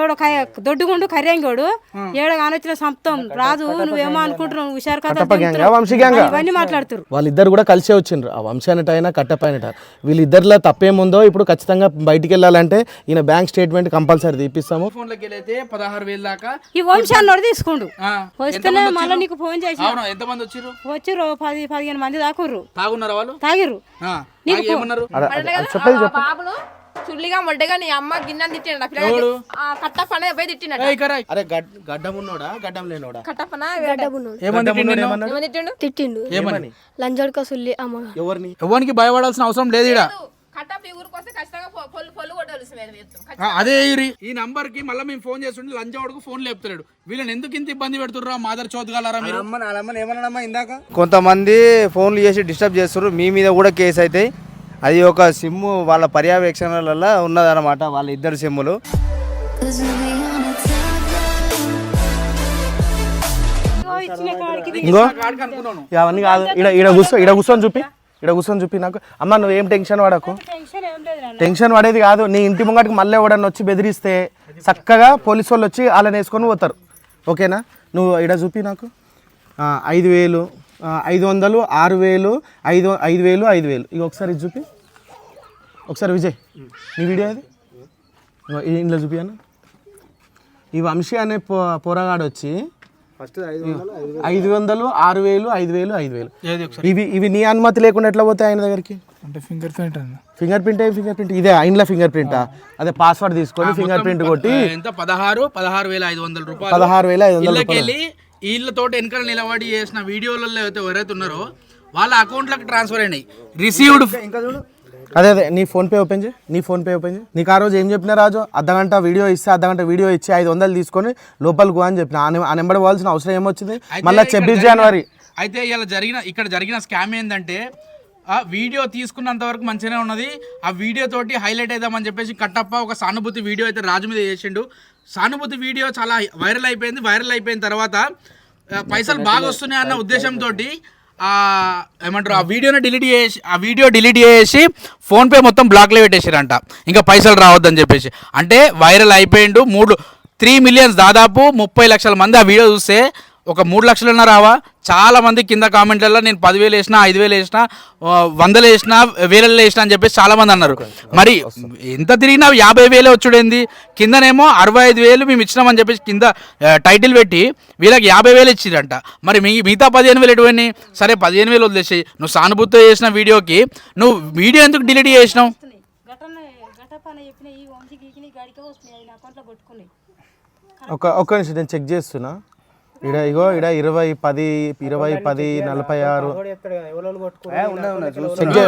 ఎవడో దొడ్డుగుండు కర్యాంగోడు ఏడో కానొచ్చిన సంతం రాజు నువ్వేమో అనుకుంటున్నావు హుషారు కదా ఇవన్నీ మాట్లాడుతారు. వాళ్ళిద్దరు కూడా కలిసే వచ్చిండ్రు. ఆ వంశీ అనేటైనా కట్టప్ప అనేట వీళ్ళిద్దరిలో తప్పేముందో ఇప్పుడు ఖచ్చితంగా బయటికి వెళ్ళాలంటే ఈయన బ్యాంక్ స్టేట్మెంట్ కంపల్సరీ తీపిస్తాము. ఈ వంశీ అన్నోడు తీసుకోండు వస్తేనే మళ్ళీ నీకు ఫోన్ చేసి వచ్చిర్రు 10-15 మంది దాకుర్రు తాగిర్రు బాబును చుల్లిగా మొడ్డగా నీ అమ్మ గిన్నె తిట్టిండు కట్టప్ప అనేది పోయి తిట్టినట్టు. అరే గడ్డం ఉన్నోడా గడ్డం లేనోడా? కట్టప్పన తిట్టిండు లంజోడుకో సుల్లి అమ్మ ఎవరికి భయపడాల్సిన అవసరం లేదు ఇక్కడ. అదే ఈ నంబర్ కి మళ్ళీ మేము ఫోన్ చేస్తుంటే లంచవాడుకు ఫోన్ లేపుతాడు. వీళ్ళని ఎందుకు ఇంత ఇబ్బంది పెడుతుర్రా? మాదర్ చోదగలరా మీరు? కొంతమంది ఫోన్లు చేసి డిస్టర్బ్ చేస్తారు. మీ మీద కూడా కేసు అవుతాయి. అది ఒక సిమ్ వాళ్ళ పర్యవేక్షణలలో ఉన్నదన్నమాట, వాళ్ళ ఇద్దరు సిమ్ములు. ఇంకో అవన్నీ కాదు. ఇడ కూర్చొని చూపి నాకు. అమ్మ నువ్వేం టెన్షన్ పడకు. టెన్షన్ పడేది కాదు. నీ ఇంటి ముంగటికి మళ్ళీ ఎవడన్నా వచ్చి బెదిరిస్తే చక్కగా పోలీసు వాళ్ళు వచ్చి వాళ్ళని వేసుకొని పోతారు. ఓకేనా? నువ్వు ఇడ చూపి నాకు 5,000 500 6,000 5,000 5,000 ఇక ఒకసారి ఇది చూపి. ఒకసారి విజయ్ నీ వీడియో అది ఇంట్లో చూపి అన్న. ఈ వంశీ అనే పోరగాడు వచ్చి 500 6,000 5,000 5,000 ఇవి నీ అనుమతి లేకుండా ఎట్లా పోతాయి ఆయన దగ్గరికి? అంటే ఫింగర్ ప్రింట్ ఇదే ఆయనలో ఫింగర్ ప్రింటా? అదే పాస్వర్డ్ తీసుకొని ఫింగర్ ప్రింట్ కొట్టి 16,500 రూపాయలు 16,500 వీళ్ళతో వెనకాల నిలబడి చేసిన వీడియోలలో ఎవరైతే ఉన్నారో వాళ్ళ అకౌంట్లకు ట్రాన్స్ఫర్ అయినాయి. రిసీవ్డ్ అదే నీ ఫోన్పే ఓపెన్ చేయి. నీకు ఆ రోజు ఏం చెప్పినా రాజు? అర్ధగంట వీడియో ఇస్తే అర్ధగంట వీడియో ఇచ్చి 500 తీసుకొని లోపలికి అని చెప్పిన. ఆ నెంబర్ పోవాల్సిన అవసరం ఏమొచ్చింది? మళ్ళీ 26 జనవరి అయితే ఇక్కడ జరిగిన స్కామ్ ఏంటంటే ఆ వీడియో తీసుకున్నంత వరకు మంచిగానే ఉన్నది. ఆ వీడియో తోటి హైలైట్ అవుదామని చెప్పేసి కట్టప్ప ఒక సానుభూతి వీడియో అయితే రాజు మీద చేసిండు. సానుభూతి వీడియో చాలా వైరల్ అయిపోయిన తర్వాత పైసలు బాగా వస్తున్నాయి అన్న ఉద్దేశంతో ఏమంటారు ఆ వీడియో డిలీట్ చేసి ఫోన్పే మొత్తం బ్లాక్లో పెట్టేసారంట. ఇంకా పైసలు రావద్దని చెప్పేసి. అంటే వైరల్ అయిపోయిండు. 3 మిలియన్స్ దాదాపు 30 లక్షల మంది ఆ వీడియో చూస్తే ఒక 3 లక్షలన్నా రావా? చాలా మంది కింద కామెంట్లలో నేను 10,000 వేసినా 5,000 వేసినా 100 వేసినా 1,000 వేసినా అని చెప్పేసి చాలా మంది అన్నారు. మరి ఎంత తిరిగినా 50,000 వచ్చుడేంది? కిందనేమో 65,000 మేము ఇచ్చినామని చెప్పేసి కింద టైటిల్ పెట్టి వీళ్ళకి 50,000 ఇచ్చిరంట. మరి మిగతా 15,000 ఎటువని? సరే 15,000 వదిలేసి నువ్వు సానుభూతితో చేసిన వీడియోకి నువ్వు వీడియో ఎందుకు డిలీట్ చేసినావు? ఒక్క నిమిషం నేను చెక్ చేస్తున్నా. ఇడ 20 10 46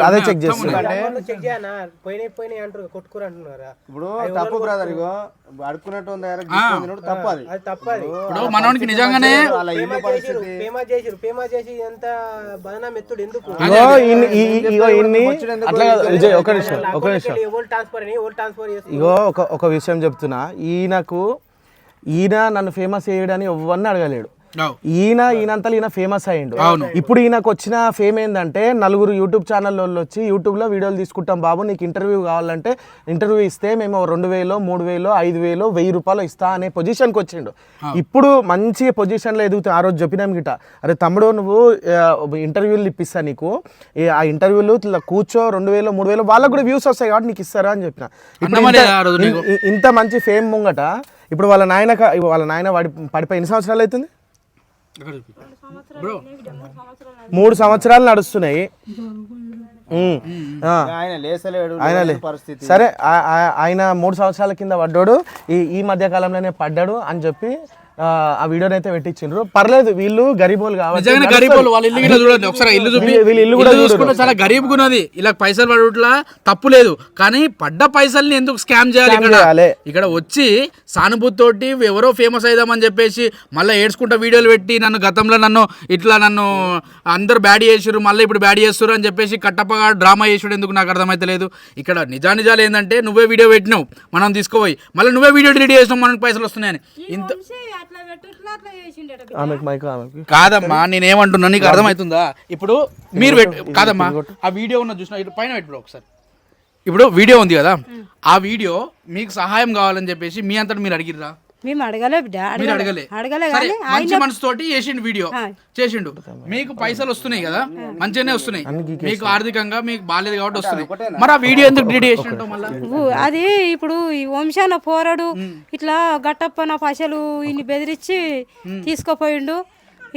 అదే చెక్ చేస్తున్నా. ఇప్పుడు తప్పు బ్రదర్, ఇగో అడుక్కున్నట్టు ఇప్పుడు మనోనికి నిజంగానే ఇగో ఒక విషయం చెప్తున్నా. ఈయన నన్ను ఫేమస్ చేయడానికి ఎవరిని అడగలేడు. ఈయనంతా ఫేమస్ అయ్యిండు. ఇప్పుడు ఈయనకు వచ్చిన ఫేమ్ ఏంటంటే నలుగురు యూట్యూబ్ ఛానల్ వాళ్ళు వచ్చి యూట్యూబ్లో వీడియోలు తీసుకుంటాం బాబు, నీకు ఇంటర్వ్యూ కావాలంటే ఇంటర్వ్యూ ఇస్తే మేము 2,000 3,000 5,000 1,000 రూపాయలు ఇస్తా అనే పొజిషన్కి వచ్చిండు. ఇప్పుడు మంచి పొజిషన్లో ఎదుగుతా. ఆ రోజు చెప్పినాం గిట, అరే తమ్ముడు నువ్వు ఇంటర్వ్యూలు ఇప్పిస్తా, నీకు ఆ ఇంటర్వ్యూలు ఇట్లా కూర్చో 2,000 3,000 వాళ్ళకు కూడా వ్యూస్ వస్తాయి కాబట్టి నీకు ఇస్తారా అని చెప్పిన. ఇంత మంచి ఫేమ్ ముంగట ఇప్పుడు వాళ్ళ నాయన పడిపోయి ఎన్ని సంవత్సరాలు అవుతుంది? 3 సంవత్సరాలు నడుస్తున్నాయి. సరే ఆయన 3 సంవత్సరాల కింద పడ్డాడు, ఈ మధ్య కాలంలోనే పడ్డాడు అని చెప్పి ఆ వీడియోని అయితే పెట్టించిండ్రు. పర్లేదు, వీళ్ళు గరీబోలు కాబట్టి చాలా గరీబ్ ఉన్నది. ఇలా పైసలు పడుట్లా తప్పు లేదు, కానీ పడ్డ పైసల్ని ఎందుకు స్కామ్ చేయాలి? ఇక్కడ వచ్చి సానుభూతితోటి ఎవరో ఫేమస్ అయిదామని చెప్పేసి మళ్ళీ ఏడ్చుకుంటా వీడియోలు పెట్టి గతంలో నన్ను అందరు బ్యాడ్ చేసారు, మళ్ళీ ఇప్పుడు బ్యాడ్ చేస్తారు అని చెప్పేసి కట్టప్పగా డ్రామా చేసాడు. ఎందుకు నాకు అర్థమైతే లేదు. ఇక్కడ నిజాలు ఏంటంటే నువ్వే వీడియో పెట్టినావు, మనం తీసుకోపోయి మళ్ళీ నువ్వే వీడియో డిలీట్ చేసినావు, మనకు పైసలు వస్తున్నాయని. ఇంత కాదమ్మా, నేనేమంటున్నా నీకు అర్థమవుతుందా? ఇప్పుడు మీరు కాదమ్మా ఆ వీడియో ఉన్న చూసిన పైన పెట్టు ఒకసారి. ఇప్పుడు వీడియో ఉంది కదా, ఆ వీడియో మీకు సహాయం కావాలని చెప్పేసి మీ అంతటా మీరు అడిగిర్రా? మేము అడగలే బిడ్డ, మీరు అడగలే. అడగలే సరే, కానీ మంచి మనసుతోటి చేసిండు వీడియో చేసిండు, మీకు పైసలు వస్తున్నాయి కదా, మంచిగానే వస్తున్నాయి, మీకు ఆర్థికంగా మీకు బాలేదు కాబట్టి వస్తున్నాయి, మరి ఆ వీడియో ఎందుకు డిలీట్ చేసిండు మళ్ళీ? అది ఇప్పుడు ఈ వంశాన పోరాడు ఇట్లా గట్టప్పన పశలు ఇన్ని బెదిరించి తీసుకుపోయిండు,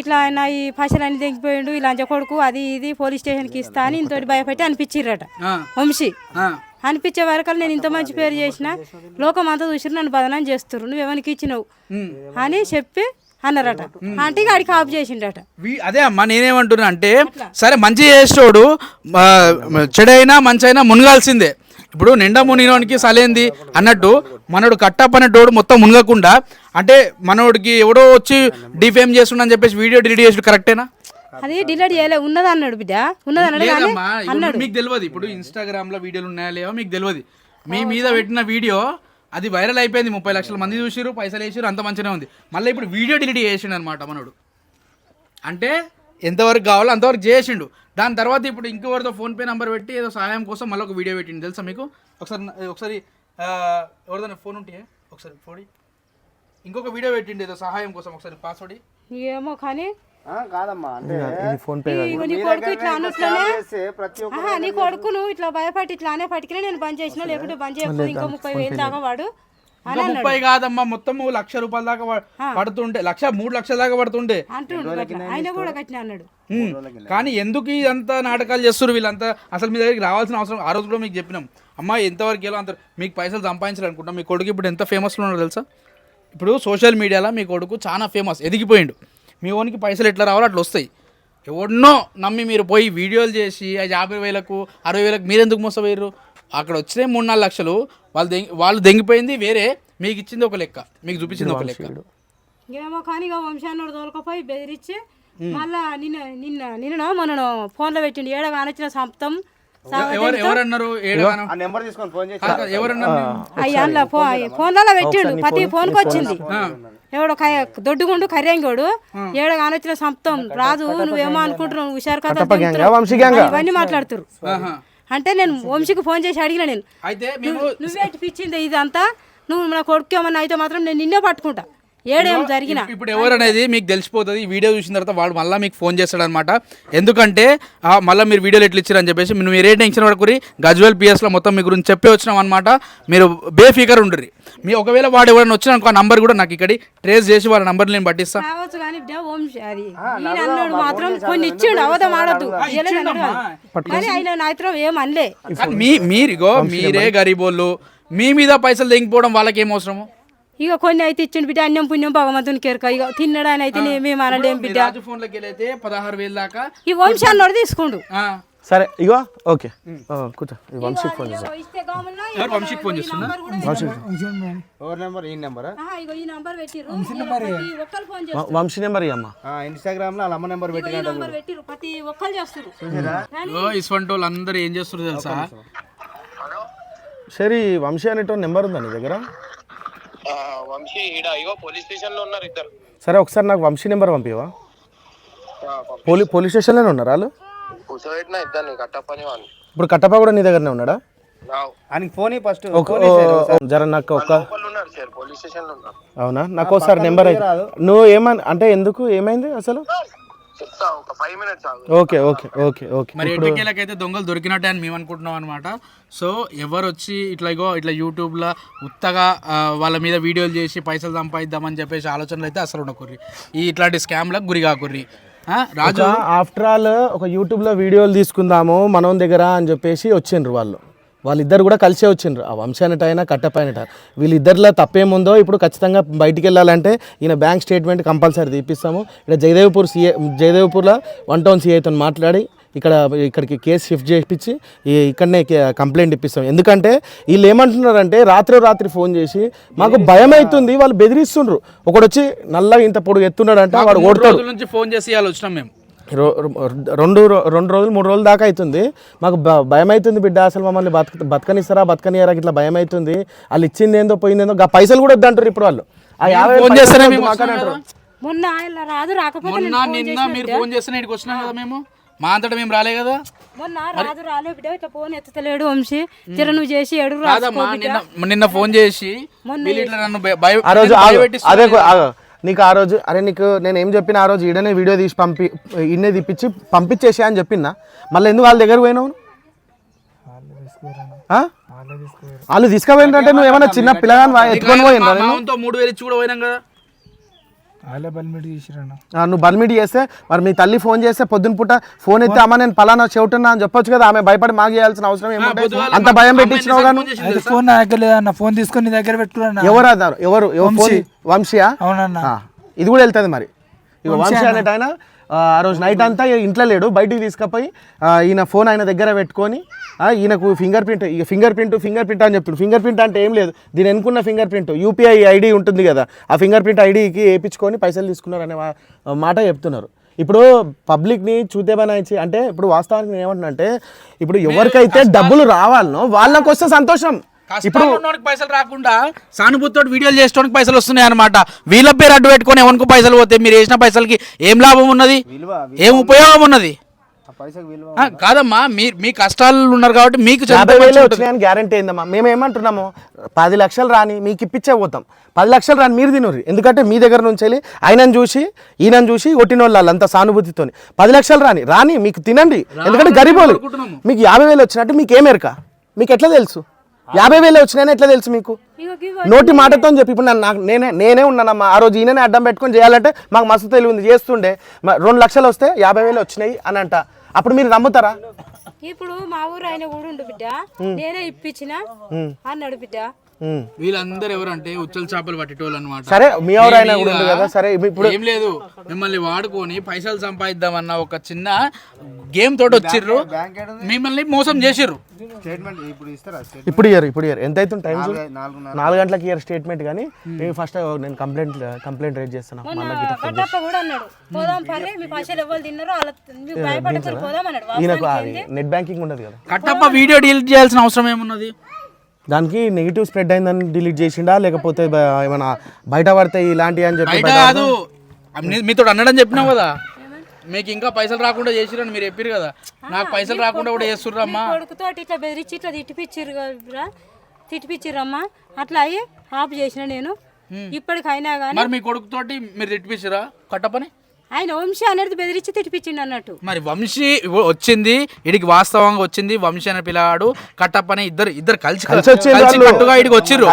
ఇట్లా ఆయన ఈ పశలు అన్ని తెగిపోయిండు, ఈ లంచ కొడుకు అది ఇది పోలీస్ స్టేషన్కి ఇస్తా అని ఇంతటి భయపెట్టి అనిపించిర్రట వంశీ. అనిపించే వరకు నేను ఇంత మంచి పేరు చేసిన లోకం అంతా చూసి నన్ను బదనాన్ని చేస్తున్నారు, నువ్వు ఎవరికి ఇచ్చినావు అని చెప్పి అన్నారట. అంటే ఆడికి ఆఫ్ చేసిండట. అదే అమ్మా నేనేమంటున్నా అంటే, సరే మంచి చేసేటోడు చెడైనా మంచి అయినా మునగాల్సిందే. ఇప్పుడు నిండా మునిగోనికి సలేంది అన్నట్టు మనోడు కట్టప్పనేటోడు మొత్తం మునగకుండా, అంటే మనోడికి ఎవడో వచ్చి డిఫేమ్ చేస్తుండ అని చెప్పేసి వీడియో డిలీట్ చేసి కరెక్టేనా? అది డిలీట్ చేయలే, ఉన్నది అన్నాడు బిడ్డ, ఉన్నది అన్నాడు. మీకు తెలియదు ఇప్పుడు ఇన్స్టాగ్రామ్ లో వీడియోలు ఉన్నాయా లేవో మీకు తెలియదు. మీ మీద పెట్టిన వీడియో అది వైరల్ అయిపోయింది, 30 లక్షల మంది చూసిరు, పైసలు వేసిరు, అంత మంచిగా ఉంది. మళ్ళీ ఇప్పుడు వీడియో డిలీట్ చేసిండు అనమాట మనోడు. అంటే ఎంతవరకు కావాలో అంతవరకు చేసిండు. దాని తర్వాత ఇప్పుడు ఇంకెవరితో ఫోన్పే నెంబర్ పెట్టి ఏదో సహాయం కోసం మళ్ళీ ఒక వీడియో పెట్టిండు తెలుసా మీకు? ఒకసారి ఎవరిదైనా ఫోన్ ఉంటే ఒకసారి ఫోడి ఇంకొక వీడియో పెట్టిండు ఏదో సహాయం కోసం, ఒకసారి పాస్వర్డ్ ఏమో కానీ కాదమ్మా, అంటే నీ కొడుకు ఇట్లా అన్నట్లనే నీ కొడుకు నువ్వు ఇట్లా భయపడి ఇట్లా అనే పట్టుకునే నేను బంద్ చేసిన, లేకుంటే బంద్ చేయకపోతే ఇంకో 30,000 దాకా వాడు. 30 కాదమ్మా, మొత్తం 1,00,000 రూపాయల దాకా పడుతుంటే, 3 లక్షల దాకా పడుతుంటే అంటుండు. ఆయన కూడా కట్టిన అన్నాడు. కానీ ఎందుకు ఇదంతా నాటకాలు చేస్తారు వీళ్ళంతా? అసలు మీ దగ్గరికి రావాల్సిన అవసరం ఆ రోజు కూడా మీకు చెప్పినాం అమ్మా, ఎంతవరకు ఎలా అంత మీకు పైసలు సంపాదించాలనుకుంటాం. మీ కొడుకు ఇప్పుడు ఎంత ఫేమస్లో ఉన్నాడు తెలుసా? ఇప్పుడు సోషల్ మీడియాలో మీ కొడుకు చాలా ఫేమస్, ఎదిగిపోయిండు. మీ ఓనికి పైసలు ఎట్లా రావాలో అట్లా వస్తాయి. ఎవడనో నమ్మి మీరు పోయి వీడియోలు చేసి 50,000కు 60,000కు మీరెందుకు మోసపోయారు? అక్కడ వచ్చినాయి 3-4 లక్షలు, వాళ్ళు దెంగిపోయింది వేరే, మీకు ఇచ్చింది ఒక లెక్క, మీకు చూపించింది ఒక లెక్క. ఏమో కానీ ఇక వంశాన్ని దొరకపోయి బెదిరించి మళ్ళా నిన్న మొన్న ఫోన్లో పెట్టిండు, ఏడగా అనొచ్చిన సంపతం ఎవరన్నారు? అయ్యా ఫోన్లలో పెట్టిండు, ప్రతి ఫోన్కి వచ్చింది. ఎవడో దొడ్డుగుండు కర్యాంగోడు ఏడగా అనొచ్చిన సంపతం రాజు, నువ్వేమో అనుకుంటున్నావు హుషారు కథ ఇవన్నీ మాట్లాడుతురు. అంటే నేను వంశీకి ఫోన్ చేసి అడిగిన, నేను నువ్వే పిచ్చింది ఇదంతా, నువ్వు నా కొడుకు ఏమన్నా అయితే మాత్రం నేను నిన్నే పట్టుకుంటా, ఏడేం జరిగిన. ఇప్పుడు ఎవరు అనేది మీకు తెలిసిపోతుంది. ఈ వీడియో చూసిన తర్వాత వాడు మళ్ళీ మీకు ఫోన్ చేస్తాడు అనమాట. ఎందుకంటే మళ్ళీ మీరు వీడియోలు ఎట్లా ఇచ్చారని చెప్పేసి మీరు ఏ టెన్షన్ పడుకుని గజ్వేల్ పిఎస్లో మొత్తం మీ గురించి చెప్పే వచ్చినాం అనమాట. మీరు బేఫికర్ ఉండరు. మీ ఒకవేళ వాడు ఎవరైనా వచ్చినా అనుకో, ఆ నంబర్ కూడా నాకు ఇక్కడ ట్రేస్ చేసి వాళ్ళ నంబర్ నేను పట్టిస్తాను. కావచ్చు కానీ అన్నాడు మాత్రం కొన్ని ఇచ్చిండు, అవధం ఆడద్దు కానీ ఆయన నాయత్రం ఏం అనలే. మీరే గరీబోళ్ళు, మీ మీద పైసలు తెగిపోవడం వాళ్ళకి ఏం అవసరము? ఇక కొన్ని అయితే ఇచ్చిండు బిడ్డ, అన్యం పుణ్యం భగవంతుని కేరక, ఇక తిన్నడాని అయితే మేము అనలేం బిడ్డ. 16,000 దాకా ఈ వంశాన్ని తీసుకుండు. సరే ఇగో ఓకే కూర్చో. వంశీకి ఫోన్ చేస్తా. వంశీకి ఫోన్ చేస్తున్నా. వంశీ నెంబర్ ఇవ్వమ్మా. ఇన్స్టాగ్రామ్ లో అమ్మ నెంబర్ ఇటువంటి వాళ్ళు అందరూ ఏం చేస్తారు తెలుసా? సరే వంశీ అనేటో నెంబర్ ఉందా నీ దగ్గర? సరే ఒకసారి నాకు వంశీ నెంబర్ పంపివా? పోలీస్ స్టేషన్లోనే ఉన్నారు వాళ్ళు. ఇప్పుడు కట్టప్ప కూడా నీ దగ్గరనే ఉన్నాడా? జర నాకు అవునా, నాకు ఒకసారి నెంబర్ అయితే నువ్వు ఏమని అంటే ఎందుకు ఏమైంది అసలు? Okay okay okay okay. మరి ఎట్టకేలకైతే దొంగలు దొరికినట్టే అని మేము అనుకుంటున్నాం అనమాట. సో ఎవరు వచ్చి ఇట్లా యూట్యూబ్లో ఉత్తగా వాళ్ళ మీద వీడియోలు చేసి పైసలు సంపాదిద్దామని చెప్పేసి ఆలోచనలు అయితే అసలు ఉండకూర్రి, ఇట్లాంటి స్కామ్లకు గురి కాకుర్రి. రాజు ఆఫ్టర్ ఆల్ ఒక యూట్యూబ్లో వీడియోలు తీసుకుందాము మనం దగ్గర అని చెప్పేసి వచ్చిండ్రు వాళ్ళిద్దరు కూడా కలిసే వచ్చిండ్రు. ఆ వంశానట అయినా కట్టపైనట వీళ్ళిద్దరిలో తప్పేముందో ఇప్పుడు ఖచ్చితంగా బయటికి వెళ్ళాలంటే ఈయన బ్యాంక్ స్టేట్మెంట్ కంపల్సరీ తీపిస్తాము. ఇక్కడ జయదేవ్పూర్లో 1 టౌన్ సిఐతో మాట్లాడి ఇక్కడికి కేసు షిఫ్ట్ చేయించి ఇక్కడనే కంప్లైంట్ ఇప్పిస్తాం. ఎందుకంటే వీళ్ళు ఏమంటున్నారంటే రాత్రి ఫోన్ చేసి మాకు భయం అవుతుంది, వాళ్ళు బెదిరిస్తుండ్రు. ఒకడు వచ్చి నల్లగా ఇంత పొడుగు ఎత్తున్నాడు అంటే వాడు ఓడతాడు నుంచి ఫోన్ చేసి వచ్చినాం మేము. 2 రోజులు 3 రోజుల దాకా అవుతుంది. మాకు భయం అవుతుంది బిడ్డ, అసలు మమ్మల్ని బతకనిస్తారా బతకనియారా ఇట్లా భయం అవుతుంది. వాళ్ళు ఇచ్చింది ఏందో పోయిందేందో, పైసలు కూడా వద్దంటారు ఇప్పుడు వాళ్ళు. ఆ 50 మొన్న రాదు రాకపోతే నిన్న మీరు ఫోన్ చేస్తే ఇక్కడికి వచ్చినాం కదా మేము, మా అంతటా మేము రాలే కదా. మొన్న రాజు రాలే బిడ్డ ఇట్లా ఫోన్ ఎత్తలేడు వంశీ జర నువ్వు చేసి ఎడు కాదమ్మా నిన్న ఫోన్ చేసి వీళ్ళు ఇట్లా నన్ను ఆ రోజు అదే నీకు ఆ రోజు అరే నీకు నేను ఏం చెప్పిన ఆ రోజు ఈడనే వీడియో తీసి ఇన్నే తీపిచ్చి పంపించేసా అని చెప్పినా మళ్ళీ ఎందుకు వాళ్ళ దగ్గర పోయినావు వాళ్ళు తీసుకుపోయిందంటే నువ్వు ఏమన్నా చిన్న పిల్లగాని ఎత్తుకొని పోయినా 3000 ఇచ్చి కూడా పోయినాం కదా. నువ్వు బల్మిడి చేస్తే మరి మీ తల్లి ఫోన్ చేస్తే పొద్దున పూట ఫోన్ ఎత్తే అమ్మ నేను పలానా చెబుతున్నా అని చెప్పొచ్చు కదా. ఆమె భయపడి మాకు చేయాల్సిన అవసరం ఏముంటుంది? అంత భయం పెట్టించినావు కానీ ఫోన్ నా దగ్గర లేదన్న, ఫోన్ తీసుకొని నీ దగ్గర పెట్టుకున్నా. ఎవరు అన్నారు? ఎవరు వంశీయా? అవునన్నా. ఇది కూడా వెళ్తుంది మరి. ఇక వంశీ అనేట ఆయన ఆ రోజు నైట్ అంతా ఇంట్లో లేడు, బయటికి తీసుకుపోయి ఈయన ఫోన్ ఆయన దగ్గర పెట్టుకొని ఈయనకు ఫింగర్ ప్రింట్ అని చెప్తున్నాడు. ఫింగర్ ప్రింట్ అంటే ఏం లేదు, దీని ఎన్నుకున్న ఫింగర్ ప్రింట్ యూపీఐ ఐడి ఉంటుంది కదా, ఆ ఫింగర్ ప్రింట్ ఐడికి వేయించుకొని పైసలు తీసుకున్నారు అనే మాట చెప్తున్నారు. ఇప్పుడు పబ్లిక్ని చూతేమనాయించి అంటే ఇప్పుడు వాస్తవానికి నేను ఏమంటున్నా, ఇప్పుడు ఎవరికైతే డబ్బులు రావాలనో వాళ్ళకి వస్తే సంతోషం. ఇప్పుడు పైసలు రాకుండా సానుభూతితో వీడియోలు చేసుకోవడానికి పైసలు వస్తున్నాయి అనమాట. వీళ్ళ పేరు అడ్డు పెట్టుకొని ఎవరికి పైసలు పోతే మీరు వేసిన పైసలకి ఏం లాభం ఉన్నది, ఏం ఉపయోగం ఉన్నది? కాదమ్మా, మీ కష్టాలు ఉన్నారు కాబట్టి మీకు 50,000 వచ్చినాయని గ్యారంటీ అయిందమ్మా. మేము ఏమంటున్నాము, 10 లక్షలు రాని మీకు ఇప్పించే పోతాం, 10 లక్షలు రాని మీరు తినరు. ఎందుకంటే మీ దగ్గర నుంచి వెళ్ళి ఆయనను చూసి ఈయనను చూసి కొట్టిన వాళ్ళు అంత సానుభూతితో 10 లక్షలు రాని మీకు తినండి. ఎందుకంటే గరీబోలు మీకు 50,000 వచ్చినట్టు మీకు ఏమేరక, మీకు ఎట్లా తెలుసు 50,000 వచ్చినాయని ఎట్లా తెలుసు మీకు? నోటి మాటతో చెప్పి ఇప్పుడు నేనే ఉన్నానమ్మా. ఆ రోజు ఈయననే అడ్డం పెట్టుకొని చేయాలంటే మాకు మస్తు తెలివి ఉంది, చేస్తుండే. 2 లక్షలు వస్తే 50,000 వచ్చినాయి అని అంట. అప్పుడు మీరు నమ్ముతారా? ఇప్పుడు మా ఊరు ఆయన కూడా ఉండు బిడ్డ, నేనే ఇప్పించిన అన్నాడు బిడ్డ. వీళ్ళందరూ ఎవరంటే ఉచ్చల చేపలు పట్టేటోళ్ళు అనమాట. సరే మీ ఎవరు ఆయన కూడా ఉంది కదా. సరే ఇప్పుడు ఏం లేదు, మిమ్మల్ని వాడుకొని పైసలు సంపాదిద్దామన్న ఒక చిన్న గేమ్ తోటి వచ్చిర్రు, మిమ్మల్ని మోసం చేసిర్రు. ఇప్పుడు ఇయర్ ఎంత అవుతుంది టైం? 4 గంటలకు ఇయర్ స్టేట్మెంట్. కానీ నేను ఫస్ట్ నేను కంప్లైంట్ రేజ్ చేస్తాను. ఈయనకు నెట్ బ్యాంకింగ్ ఉండదు కదా. కట్టప్ప వీడియో డిలీట్ చేయాల్సిన అవసరం ఏమున్నది? దానికి నెగిటివ్ స్ప్రెడ్ అయిందని డిలీట్ చేసిండా, లేకపోతే ఏమైనా బయట పడతాయి ఇలాంటివి అని చెప్పి కాదు, మీతో అనడం చెప్పినావు కదా, మీకు ఇంకా పైసలు రాకుండా చేసిరని మీరు చెప్పారు కదా. నాకు పైసలు రాకుండా కూడా చేస్తుర్రమ్మా. కొడుకుతో ఇట్లా బెదిరించి ఇట్లా తిట్టిపిచ్చిర్రమ్మా. అట్లా అయ్యి ఆఫ్ చేసిన నేను. ఇప్పటికైనా కానీ మరి మీ కొడుకుతోటి మీరు తిట్టిపిచ్చిరా కట్టప్పని? ఆయన వంశీ అనేది బెదిరించి తిట్టిపించిండు అన్నట్టు. మరి వంశీ వచ్చింది ఇడికి, వాస్తవంగా వచ్చింది వంశీ అనే పిల్లాడు కట్టప్పని ఇద్దరు కలిసి కట్టుగా ఇడికి వచ్చిర్రు.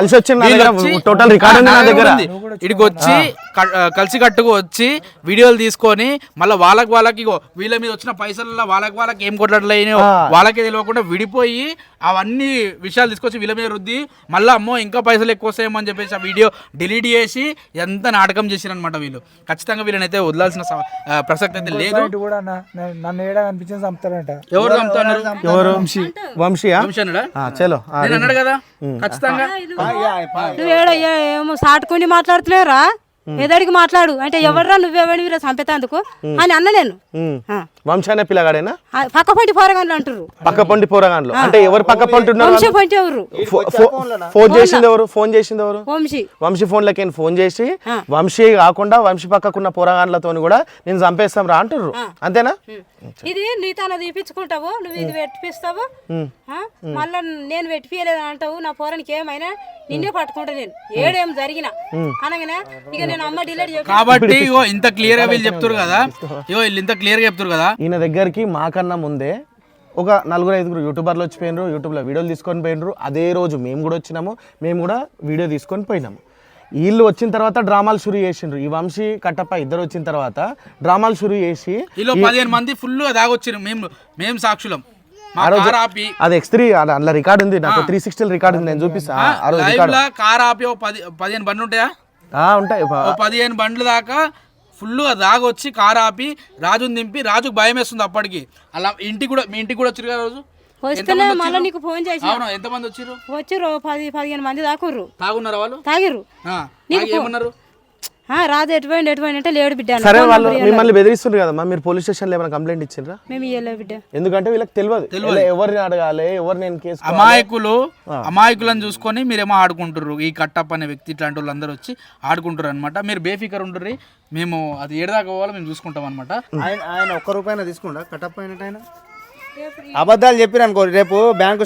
ఇడికి వచ్చి కలిసి కట్టుగా వచ్చి వీడియోలు తీసుకొని మళ్ళీ వాళ్ళకి వీళ్ళ మీద వచ్చిన పైసల వాళ్ళకి ఏం కొట్లాడలేని వాళ్ళకే తెలియకుండా విడిపోయి అవన్నీ విషయాలు తీసుకొచ్చి వీళ్ళ మీద రుద్ది మళ్ళీ అమ్మో ఇంకా పైసలు ఎక్కువ వస్తాయేమో అని చెప్పేసి ఆ వీడియో డిలీట్ చేసి ఎంత నాటకం చేసిరనమాట. వీళ్ళు ఖచ్చితంగా వీళ్ళనైతే వదలాల్సిన ప్రసక్తి అయితే లేదు. నన్ను ఏడా కనిపించింది చంపుతారంట. ఎవరు చంపుతున్నారు? ఎవరు? వంశీ చలో అన్నాడు కదా. ఖచ్చితంగా నువ్వేడ ఏమో సాటుకొని మాట్లాడుతున్నారా, ఎదడికి మాట్లాడు అంటే ఎవర్రా నువ్వెవడివిరా చంపేతందుకు అని అన్న నేను. వంశీ అనే పిల్లగాడేనా? పక్క పొంటి పోరగాన్లు అంటారు. పక్క పొంటి పోరగాన్లు అంటే ఎవరు పక్క పొంటి ఉన్నారు? వంశీ పొంటి ఎవరు? ఫోన్ చేసింది ఎవరు? వంశీ ఫోన్లకి ఫోన్ చేసి వంశీ కాకుండా వంశీ పక్కకున్న పోరగాన్లతో కూడా నేను చంపేస్తాం రా అంటారు. అంతేనా? ఇది నీ తన తీపించుకుంటావు, నువ్వు ఇది పెట్టిపిస్తావు, మళ్ళా నేను పెట్టిపోయలేదు అంటావు. నా పోరానికి ఏమైనా నిన్నే పట్టుకుంటా నేను, ఏడేం జరిగినా అనగానే ఇక నేను అమ్మ డిలీట్ చేసి. కాబట్టి ఇంత క్లియర్ గా వీళ్ళు చెప్తారు కదా, వీళ్ళు ఇంత క్లియర్ గా చెప్తారు కదా. ఈయన దగ్గరికి మాకన్నా ముందే ఒక 4-5 యూట్యూబర్లు వచ్చిపోయినారు, యూట్యూబ్లో వీడియోలు తీసుకొని పోయినరు. అదే రోజు మేము కూడా వచ్చినాము, మేము కూడా వీడియో తీసుకొని పోయినాము. వీళ్ళు వచ్చిన తర్వాత డ్రామాలు షురూ చేసిండ్రు. ఈ వంశీ కట్టప్ప ఇద్దరు వచ్చిన తర్వాత డ్రామాలు షురూ చేసి 15 మంది ఫుల్ దాగొచ్చారు. మేము సాక్షులం. అది X3 అందులో రికార్డు ఉంది, నాకు 360 రికార్డు ఉంది, నేను చూపిస్తాను. కార్ ఆపి 15 బండ్లు ఉంటాయా? ఉంటాయి. 15 బండ్లు దాకా ఫుల్గా దాగొచ్చి కార్ ఆపి రాజుని దింపి, రాజుకు భయం వేస్తుంది అప్పటికి. అలా మీ ఇంటికి కూడా వచ్చారు కదా రోజు. వస్తేనే మళ్ళీ నీకు ఫోన్ చేసి. ఎంతమంది వచ్చారు? 10-15 మంది దాకుర్రు. తాగున్నారా వాళ్ళు? తాగిర్రు. ఏమన్నారు? రాదు ఎటుపోయింది అంటే లేడు బిడ్డ. సరే వాళ్ళు మిమ్మల్ని బెదిరిస్తున్నారు కదమ్మా, మీరు పోలీస్ స్టేషన్లో ఏమైనా కంప్లైంట్ ఇచ్చిండ్రా? మేము ఇవ్వలేదు బిడ్డ, ఎందుకంటే వీళ్ళకి తెలియదు ఎవరిని అడగాలి, ఎవరు నేను కేసు. అమాయకులను చూసుకొని మీరేమో ఆడుకుంటారు. ఈ కట్టప్ప అనే వ్యక్తి ఇట్లాంటి వాళ్ళు అందరూ వచ్చి ఆడుకుంటారు అనమాట. మీరు బేఫికర్ ఉంటారు, మేము అది ఏడదాకా పోవాలో మేము చూసుకుంటాం అనమాట. ఆయన 1 రూపాయి తీసుకుంటా కట్టప్ప అయినట్టు ఆయన అబద్ధాలు చెప్పిన అనుకో రేపు బ్యాంకు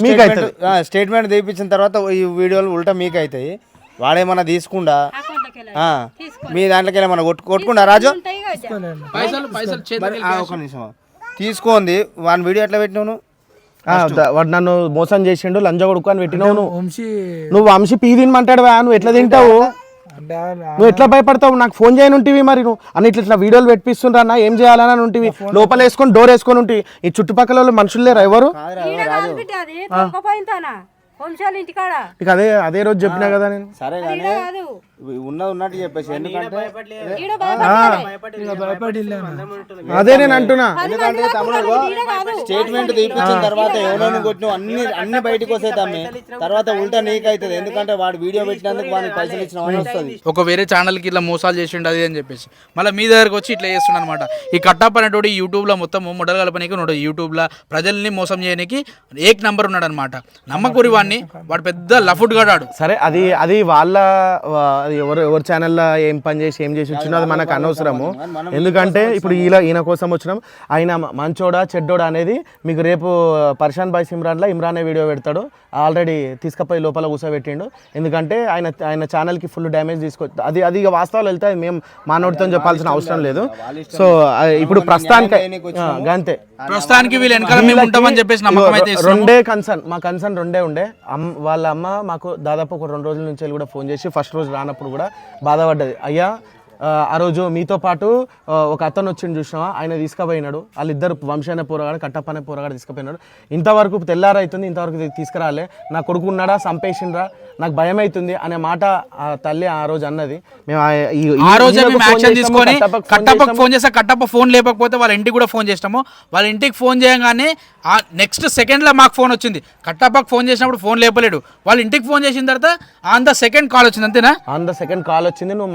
స్టేట్మెంట్ తీపించిన తర్వాత ఈ వీడియోలు ఉల్టా మీకు అవుతాయి. వాడేమన్నా తీసుకుండా మీ దాంట్లోకి ఏమన్నా కొట్టుకుండా రాజు మరి ఒక నిమిషం తీసుకోండి వాని వీడియో ఎట్లా పెట్టినావు నువ్వు? వాడు నన్ను మోసం చేసిండు లంజ కొడుకు అని పెట్టినావు నువ్వు. వంశీ నువ్వు వంశీ పీ తినమంటాడు నువ్వు ఎట్లా తింటావు? అంటే నువ్వు ఎట్లా భయపడతావు? నాకు ఫోన్ చేయను ఉంటివి మరి నువ్వు అని ఇట్లా వీడియోలు పెట్టిస్తున్నా అన్న ఏం చేయాలని ఉంటివి లోపల వేసుకొని డోర్ వేసుకొని ఉంటివి. ఈ చుట్టుపక్కల వాళ్ళు మనుషులు లేరా ఎవరు? వంశాలు ఇంటికాడ నీకు అదే రోజు చెప్పినా కదా నేను. సరే కానీ ఉన్నది ఉన్నట్టు చెప్పేసి ఎందుకంటే అదే నేను అంటున్నా. ఎందుకంటే తమ్ముడు స్టేట్మెంట్ తీపించిన తర్వాత ఎవరైనా కొట్టిన అన్ని బయటకు వస్తాయి తమ్మి. తర్వాత ఉల్టా నీకు అవుతుంది. ఎందుకంటే వాడు వీడియో పెట్టినందుకు వాడికి పైసలు ఇచ్చిన వస్తుంది. ఒక వేరే ఛానల్కి ఇట్లా మోసాలు చేసిండు అది అని చెప్పేసి మళ్ళీ మీ దగ్గరకు వచ్చి ఇట్లా చేస్తున్నాడు అనమాట. ఈ కట్టప్ప అనేటువంటి యూట్యూబ్లో మొత్తం మొడలు కలపనీకి ఉన్నాడు. యూట్యూబ్లో ప్రజల్ని మోసం చేయడానికి ఏక్ నంబర్ ఉన్నాడు అనమాట. నమ్మకూరి వాడిని వాడు పెద్ద లఫుడ్ గడాడు. సరే అది వాళ్ళ ఎవరి ఛానల్లో ఏం పని చేసి ఏం చేసి వచ్చినా అది మనకు అనవసరము. ఎందుకంటే ఇప్పుడు ఈయన కోసం వచ్చినాం. ఆయన మంచోడా చెడ్డోడా అనేది మీకు రేపు పర్షాన్ బాయ్ సిమ్రాన్లో ఇమ్రానే వీడియో పెడతాడు. ఆల్రెడీ తీసుకుపోయి లోపల కూర్చోబెట్టిండు. ఎందుకంటే ఆయన ఛానల్కి ఫుల్ డ్యామేజ్ తీసుకొచ్చి అది ఇక వాస్తవాలు వెళ్తాయి. మేము మానవుడితో చెప్పాల్సిన అవసరం లేదు. సో ఇప్పుడు ప్రస్తుతానికి వీళ్ళు వెనకాల మేము ఉంటామని చెప్పేసి నమ్మకం అయితే రెండే కన్సర్న్ మా కన్సర్న్ రెండే ఉండే. వాళ్ళ అమ్మ మాకు దాదాపు ఒక 2 రోజుల నుంచి కూడా ఫోన్ చేసి ఫస్ట్ రోజు రానప్పుడు కూడా బాధపడ్డది. అయ్యా ఆ రోజు మీతో పాటు ఒక అతను వచ్చిండు చూసినావా, ఆయన తీసుకుపోయినాడు. వాళ్ళిద్దరు వంశీ అనే పోరగాడు కట్టప్ప అనే పోరగాడు తీసుకుపోయినాడు. ఇంతవరకు తెల్లారైతుంది ఇంతవరకు తీసుకురాలే. నా కొడుకు ఉన్నాడా చంపేసిండ్రా నాకు భయం అవుతుంది అనే మాట ఆ తల్లి ఆ రోజు అన్నది. మేము ఆ రోజు యాక్షన్ తీసుకొని కట్టప్పకు ఫోన్ చేస్తే కట్టప్ప ఫోన్ లేకపోతే వాళ్ళ ఇంటికి కూడా ఫోన్ చేసినాము. వాళ్ళ ఇంటికి ఫోన్ చేయగానే ఆ నెక్స్ట్ సెకండ్లో మాకు ఫోన్ వచ్చింది. కట్టప్పకు ఫోన్ చేసినప్పుడు ఫోన్ లేపలేడు. వాళ్ళ ఇంటికి ఫోన్ చేసిన తర్వాత ఆన్ ద సెకండ్ కాల్ వచ్చింది. అంతేనా? ఆన్ ద సెకండ్ కాల్ వచ్చింది. నువ్వు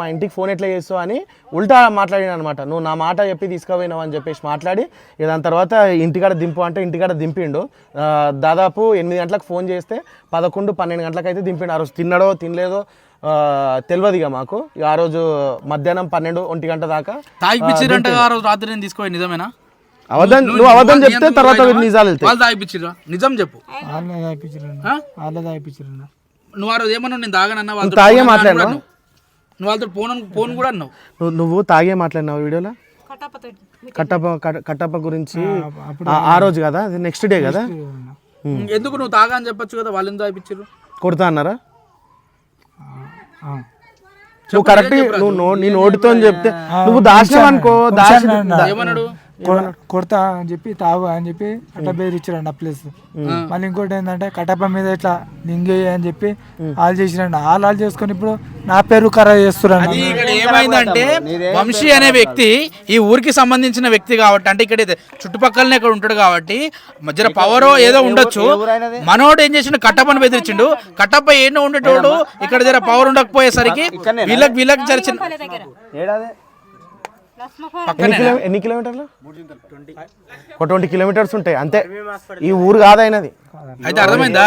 మా ఇంటికి ఫోన్ ఎట్లా చేస్తావు అని ఉల్టా మాట్లాడిన అనమాట. నువ్వు నా మాట చెప్పి తీసుకుపోయినావు అని చెప్పేసి మాట్లాడి దాని తర్వాత ఇంటికాడ దింపు అంటే ఇంటికాడ దింపిండు. దాదాపు 8 గంటలకు ఫోన్ చేస్తే 11-12 గంటలకు అయితే దింపిండు. ఆ రోజు తిన్నాడో తినలేదో తెలియదు ఇక మాకు. ఆ రోజు మధ్యాహ్నం 12-1 గంట దాకా తాగిపిచ్చిరంట. ఆ రోజు రాత్రి నేను తీసుకోవాలి. నిజమేనా? నువ్వు అబద్ధం చెప్తే తర్వాత నిజాలు వెళ్తాయి. తాగిపిచ్చిరా? నిజం చెప్పు. నువ్వు ఆ రోజు ఏమన్నావు? నేను తాగనన్నా వాళ్ళు తాగే మాట్లాడినా. నువ్వు వాళ్ళతో ఫోన్ కూడా అన్నావు. నువ్వు తాగే మాట్లాడినావు వీడియోలో కట్టప్ప గురించి. ఆ రోజు కదా, అది నెక్స్ట్ డే కదా. ఎందుకు నువ్వు తాగా అని చెప్పొచ్చు కదా. వాళ్ళు ఎందుకు తాగిపించారు? కొడతా అన్నారా? నువ్వు కరెక్ట్ నీ నోటితో చెప్తే నువ్వు దాచినావు అనుకో. ఏమన్నాడు? కొడతా అని చెప్పి తాగు అని చెప్పి అట్లా బెదిరించారండి ఆ ప్లేస్. మళ్ళీ ఇంకోటి ఏంటంటే కట్టప్ప మీద ఇట్లా లింగే అని చెప్పి వాళ్ళు చేసిరండి. వాళ్ళు చేసుకొని ఇప్పుడు నా పేరు ఖరాబ్ చేస్తున్నారు. ఇక్కడ ఏమైందంటే వంశీ అనే వ్యక్తి ఈ ఊరికి సంబంధించిన వ్యక్తి కాబట్టి, అంటే ఇక్కడ చుట్టుపక్కలనే ఇక్కడ ఉంటాడు కాబట్టి మధ్య పవర్ ఏదో ఉండొచ్చు. మనోడు ఏం చేసిండు? కట్టప్పని బెదిరించిండు. కట్టప్ప ఏంటో ఉండేటోడు ఇక్కడ జర పవర్ ఉండకపోయేసరికి వీళ్ళకి జరిచిన ఎన్ని కిలోమీటర్లు? 20 కిలోమీటర్స్ ఉంటాయి అంతే. ఈ ఊరు కాదైనది. అయితే అర్థమైందా?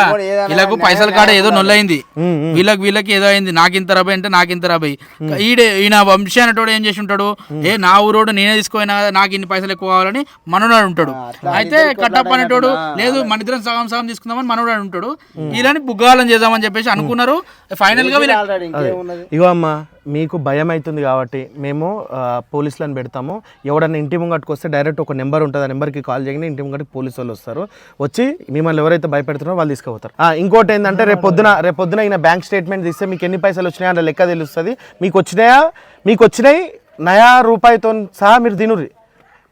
వీళ్ళకు పైసల కాడ ఏదో నొల్లైంది, వీళ్ళకి ఏదో అయింది. నాకింత రాబాయి అంటే నాకింత రాబాయి. ఈయన వంశీ అనేటోడు ఏం చేసి ఉంటాడు? నా ఊరోడు నేనే తీసుకుపోయినా నాకు ఇన్ని పైసలు ఎక్కువ కావాలని మనోడు ఉంటాడు. అయితే కట్టప్ప అనేటోడు లేదు మన ఇద్దరం సగం సగం తీసుకుందామని మనోడు ఉంటాడు. వీళ్ళని బుగ్గాలని చేద్దామని చెప్పేసి అనుకున్నారు. ఫైనల్ గా ఇగో అమ్మా, మీకు భయం అవుతుంది కాబట్టి మేము పోలీసులను పెడతాము. ఎవడన్నా ఇంటి ముంగట్టుకు వస్తే డైరెక్ట్ ఒక నెంబర్ ఉంటుంది. ఆ నెంబర్కి కాల్ చేయగానే ఇంటి ముంగట్టుకు పోలీసు వాళ్ళు వస్తారు. వచ్చి మిమ్మల్ని ఎవరైతే భయపెడుతున్నారో వాళ్ళు తీసుకుపోతారు. ఇంకోటి ఏంటంటే రేపు పొద్దున ఈయన బ్యాంక్ స్టేట్మెంట్ తీస్తే మీకు ఎన్ని పైసలు వచ్చినాయో అలా లెక్క తెలుస్తుంది. మీకు వచ్చినాయి నయా రూపాయితో సహా మీరు తినుర్రి.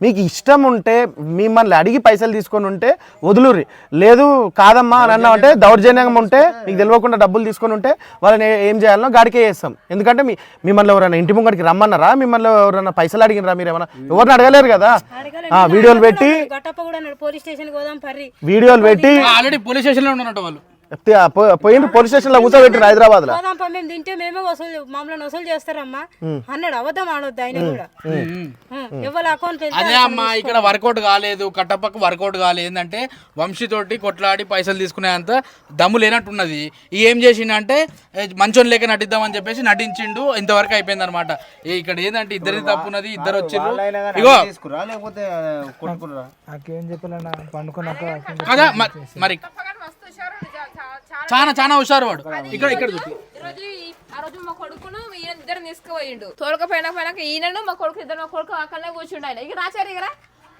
మీకు ఇష్టం ఉంటే మిమ్మల్ని అడిగి పైసలు తీసుకొని ఉంటే వదులుర్రి. లేదు కాదమ్మా అని అన్నా అంటే దౌర్జన్యంగా ఉంటే మీకు తెలియకుండా డబ్బులు తీసుకొని ఉంటే వాళ్ళని ఏం చేయాలనో గాడికే చేస్తాం. ఎందుకంటే మిమ్మల్ని ఎవరైనా ఇంటి ముంగడికి రమ్మన్నారా? మిమ్మల్ని ఎవరైనా పైసలు అడిగినరా? మీరు ఏమన్నా ఎవరిని అడగలేరు కదా. వీడియోలు పెట్టి ఆల్రెడీ పోలీస్ స్టేషన్ లో ఉన్నట్టు వాళ్ళు పోయిండు పోలీస్ స్టేషన్ లో కూర్చోబెట్టిరు హైదరాబాద్ లో. పోదాంపా మేము తింటే మేమే మమ్మల్ని వసూలు చేస్తారమ్మా అన్నాడు. అబద్ధం ఆడొద్దు ఆయన కూడా. ఎవరి అకౌంట్ అదే అమ్మా ఇక్కడ వర్కౌట్ కాలేదు, కట్టపక్క వర్కౌట్ కాలేదు. ఏంటంటే వంశీతోటి కొట్లాడి పైసలు తీసుకునే అంత దమ్ము లేనట్టున్నది. ఏం చేసిండంటే మంచోని లేక నటిద్దామని చెప్పేసి నటించిండు, ఇంతవరకు అయిపోయింది అనమాట. ఇక్కడ ఏంటంటే ఇద్దరిది తప్పున్నది, ఇద్దరు వచ్చిండ్రు. ఇగో లేకపోతే కొట్టుకున్నారా? నాకేం చెప్పాలన్నా పండుకున్నాక కదా మరి చాలా చాలా హుషారు వాడు. ఇక్కడ ఆ రోజు మా కొడుకును ఈయన ఇద్దరు తీసుకుపోయిండు. తోలకపోయినాక ఈయనను మా కొడుకు ఇద్దరు, మా కొడుకు అక్కడనే కూర్చుండు. ఆయన ఇక రాచారు ఇక్కడ